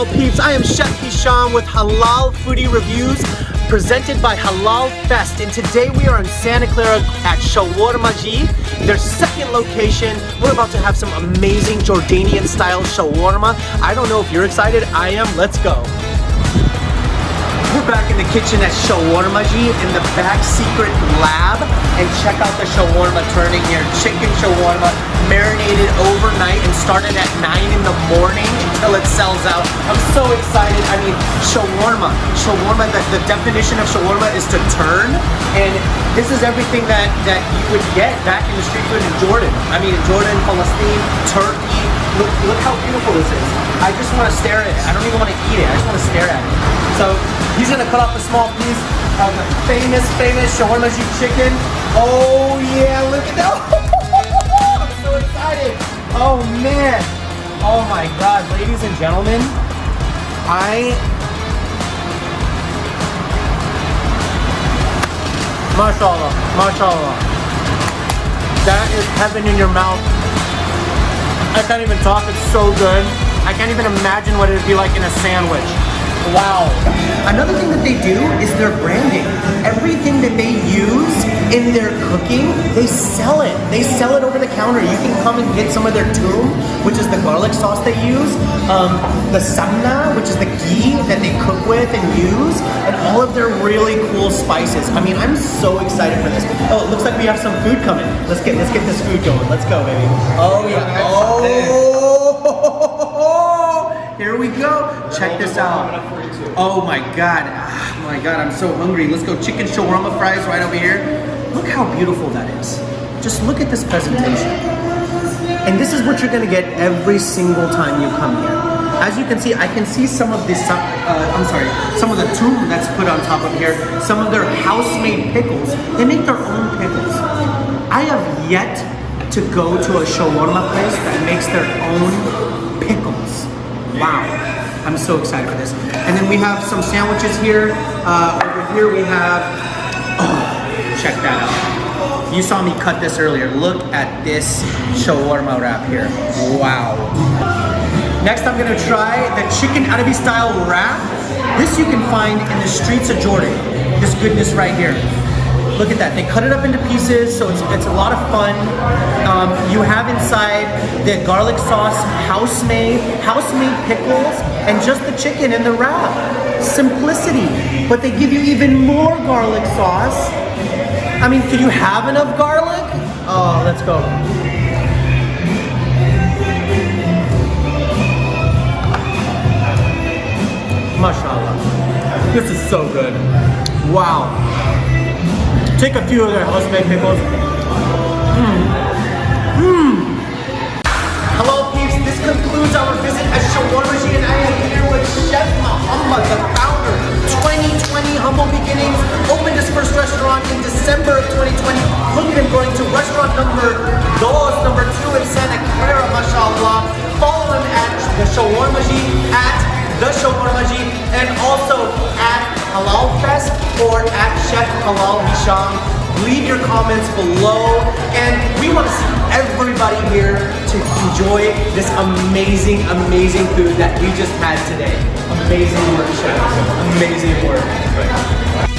Hello peeps, I am Chef Hisham with Halal Foodie Reviews presented by HalalFest, and today we are in Santa Clara at Shawarmaji, their second location. We're about to have some amazing Jordanian style shawarma. I don't know if you're excited, I am. Let's go. We're back in the kitchen at Shawarmaji in the back secret lab, and check out the shawarma turning here. Chicken shawarma marinated overnight and started at 9 in the morning until it sells out. I'm so excited. I mean, shawarma, the definition of shawarma is to turn, and this is everything that you would get back in the street food in Jordan. I mean, in Jordan, Palestine, Turkey. Look how beautiful this is. I just want to stare at it. I don't even want to eat it. I just want to stare at it. So he's gonna cut off a small piece of the famous Shawarmaji chicken. Oh yeah, look at that. I'm so excited. Oh man. Oh my God, ladies and gentlemen. Mashallah, mashallah. That is heaven in your mouth. I can't even talk, it's so good. I can't even imagine what it would be like in a sandwich. Wow. Another thing that they do is their branding. Everything that they use in their cooking, they sell it. They sell it over the counter. You can come and get some of their toom, which is the garlic sauce they use, the samna, which is the ghee that they cook with and use, and all of their really cool spices. I mean, I'm so excited for this. Oh, it looks like we have some food coming. Let's get this food going. Let's go, baby. Oh yeah. Oh. Here we go. Check this out. Oh my God. Oh my God, I'm so hungry. Let's go. Chicken shawarma fries right over here. Look how beautiful that is. Just look at this presentation. And this is what you're gonna get every single time you come here. As you can see, I can see some of this, some of the toom that's put on top of here, some of their house-made pickles. They make their own pickles. I have yet to go to a shawarma place that makes their own pickles. Wow, I'm so excited for this. And then we have some sandwiches here. Over here we have, oh, check that out. You saw me cut this earlier. Look at this shawarma wrap here. Wow. Next I'm gonna try the chicken Arabi style wrap. This you can find in the streets of Jordan. This goodness right here. Look at that, they cut it up into pieces, so it's a lot of fun. You have inside the garlic sauce, house-made pickles, and just the chicken in the wrap. Simplicity, but they give you even more garlic sauce. I mean, can you have enough garlic? Oh, let's go. Mashallah, this is so good. Wow. Take a few of their house-made pickles. Hello peeps, this concludes our visit at Shawarmaji, and I am here with Chef Muhammad, the founder. 2020 humble beginnings, opened his first restaurant in December of 2020. Look at him growing to restaurant number 2 in Santa Clara, mashallah. Follow him at the Shawarmaji, and also at HalalFest or at Chef Halal Hisham. Leave your comments below, and we want to see everybody here to enjoy this amazing food that we just had today. Amazing work, chef. Amazing work.